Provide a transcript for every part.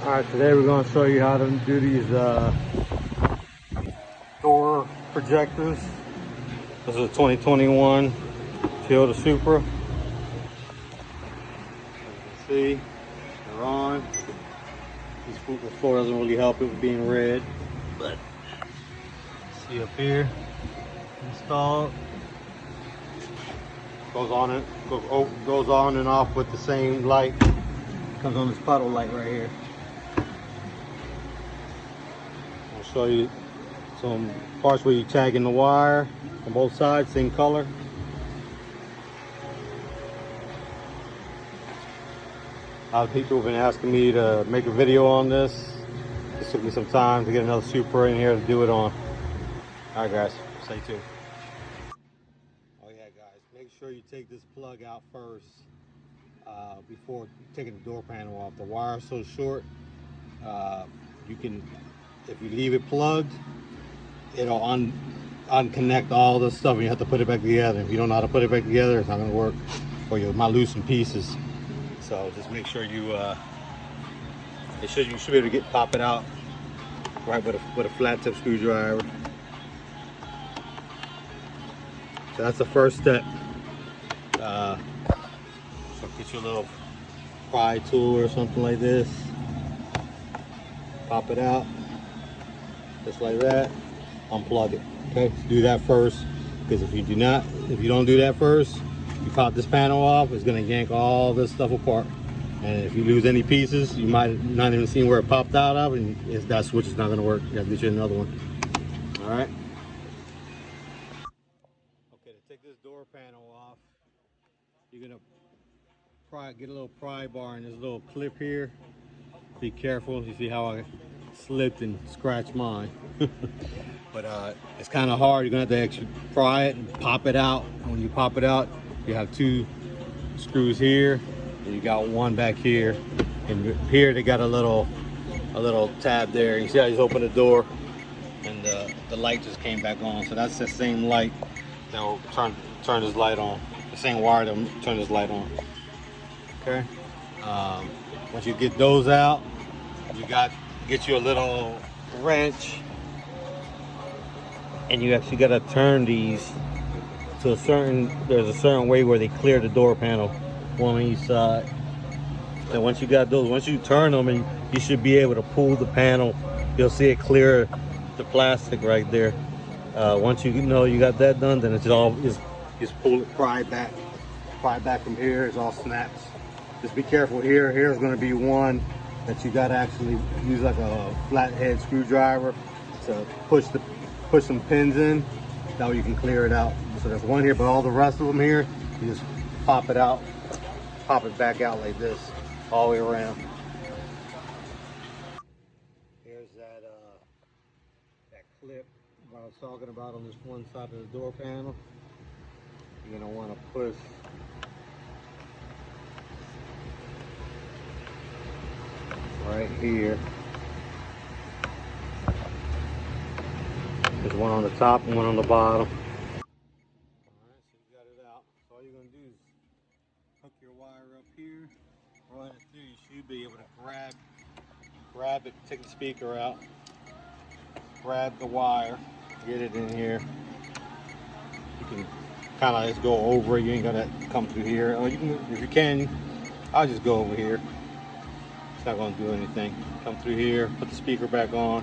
Alright, today we're going to show you how to do these door projectors. This is a 2021 Toyota Supra. As you can see, they're on. The floor doesn't really help it with being red, but see up here, installed. Goes on and off with the same light. Comes on this puddle light right here. I'll show you some parts where you tag in the wire on both sides, same color. A lot of people have been asking me to make a video on this. It took me some time to get another Supra in here to do it on. Alright guys, stay tuned. Oh yeah guys, make sure you take this plug out first before taking the door panel off. The wire is so short, you can, if you leave it plugged, it'll unconnect all this stuff and you have to put it back together. If you don't know how to put it back together, it's not going to work, or you might lose some pieces. So just make sure you you should be able to pop it out right with a flat tip screwdriver. So that's the first step. So get your little pry tool or something like this. Pop it out, just like that. Unplug it. Okay, so do that first, because if you don't do that first, you pop this panel off, it's gonna yank all this stuff apart. And if you lose any pieces, you might not even see where it popped out of, and that switch is not gonna work. You have to get you another one. All right. Okay, to take this door panel off, you're gonna get a little pry bar and this little clip here. Be careful. You see how I slipped and scratched mine. But it's kind of hard. You're gonna have to actually pry it and pop it out. And when you pop it out, you have two screws here, and you got one back here. And here they got a little tab there. You see how I just opened the door, and the light just came back on. So that's the same light that will turn this light on. The same wire that will turn this light on. Okay. Once you get those out, you get you a little wrench, and you actually got to turn these to there's a certain way where they clear the door panel, one on each side. And once you turn them, and you should be able to pull the panel, you'll see it clear the plastic right there. Once you know you got that done, then it's all just pull it, pry back from here. It all snaps. Just be careful here. Here's going to be one that you got to actually use like a flathead screwdriver to push some pins in. That way you can clear it out. So there's one here, but all the rest of them here, you just pop it out, pop it back out like this, all the way around. Here's that clip I was talking about on this one side of the door panel. You're going to want to push right here. There's one on the top and one on the bottom. Alright, so you got it out. So all you're going to do is hook your wire up here, run it through. You should be able to grab it, take the speaker out, grab the wire, get it in here. You can kind of just go over it. You ain't gonna come through here. Or you can, if you can, I'll just go over here. It's not going to do anything. Come through here, put the speaker back on,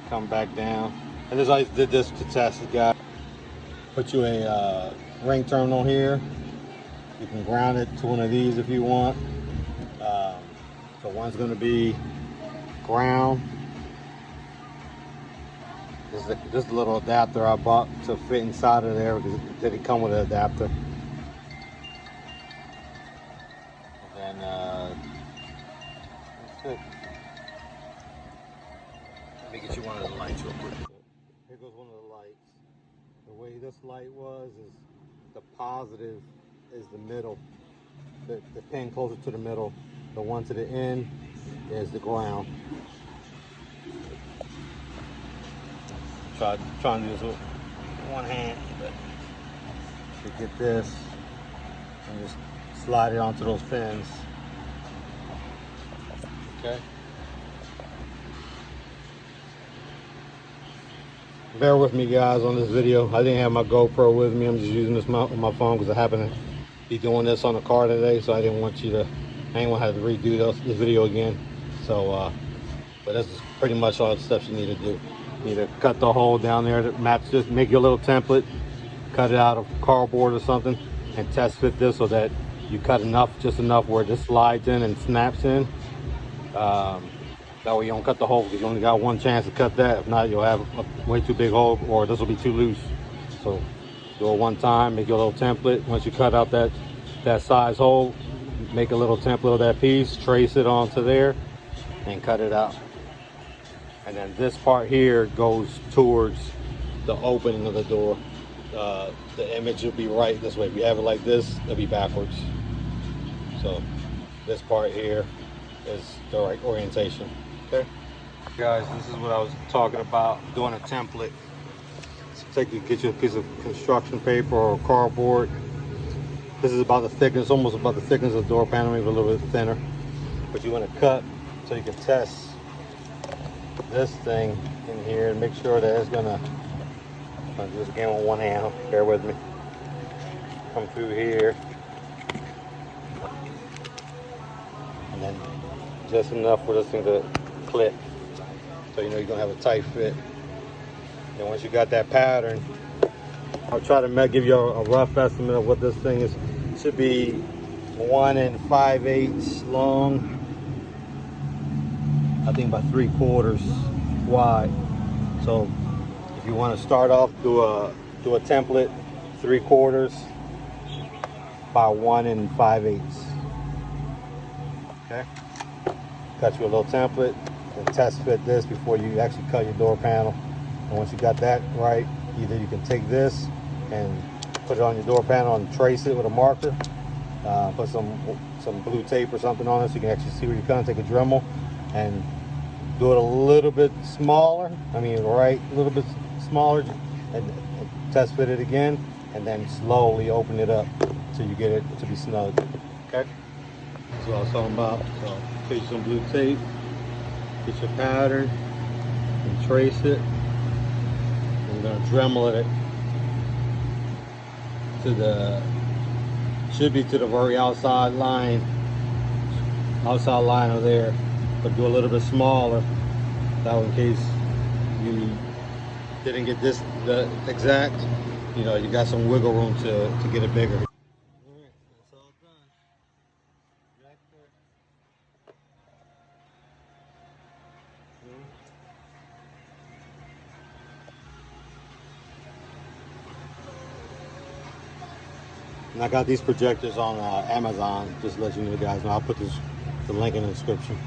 come back down. And this, I did this to test it, guys. Put you a ring terminal here. You can ground it to one of these if you want. So one's going to be ground. This is a little adapter I bought to fit inside of there because it didn't come with an adapter. And then that's it. Let me get you one of the lights real quick. Here goes one of the lights. The way this light was is the positive is the middle. The pin closer to the middle. The one to the end is the ground. Trying to do this with one hand, but to get this and just slide it onto those pins. Okay. bear with me guys on this video. I didn't have my GoPro with me. I'm just using this on my phone because I happen to be doing this on the car today, so I didn't want you to, I didn't want to have to redo this video again. So but this is pretty much all the steps you need to do. You need to cut the hole down there that match this, make your little template, cut it out of cardboard or something, and test fit this so that you cut enough, just enough where this slides in and snaps in. That way you don't cut the hole, because you only got one chance to cut that. If not, you'll have a way too big hole, or this will be too loose. So do it one time, make your little template. Once you cut out that size hole, make a little template of that piece, trace it onto there, and cut it out. And then this part here goes towards the opening of the door. The image will be right this way. If you have it like this, it'll be backwards. So this part here is the right orientation. Okay, guys, this is what I was talking about, doing a template. So get you a piece of construction paper or cardboard. This is about the thickness, almost about the thickness of the door panel, maybe a little bit thinner. But you want to cut so you can test this thing in here and make sure that it's gonna, I'll do this again with one hand, bear with me. Come through here. And then just enough for this thing to clip, so you know you're gonna have a tight fit. And once you got that pattern, I'll try to give you a rough estimate of what this thing is. It should be 1 5/8 long, I think about 3/4 wide. So if you want to start off, do a template 3/4 by 1 5/8. Okay, cut you a little template and test fit this before you actually cut your door panel. And once you got that right, either you can take this and put it on your door panel and trace it with a marker, put some blue tape or something on it so you can actually see where you're cutting. Take a Dremel and do it a little bit smaller, a little bit smaller, and test fit it again, and then slowly open it up till you get it to be snug. Okay, that's what I was talking about. So take some blue tape, get your pattern, and trace it. I'm gonna Dremel it to the, should be to the very outside line of there, but do a little bit smaller, that way in case you didn't get this the exact, you know, you got some wiggle room to get it bigger. Alright, that's all done. And I got these projectors on Amazon, just to let you know guys know. I'll put the link in the description.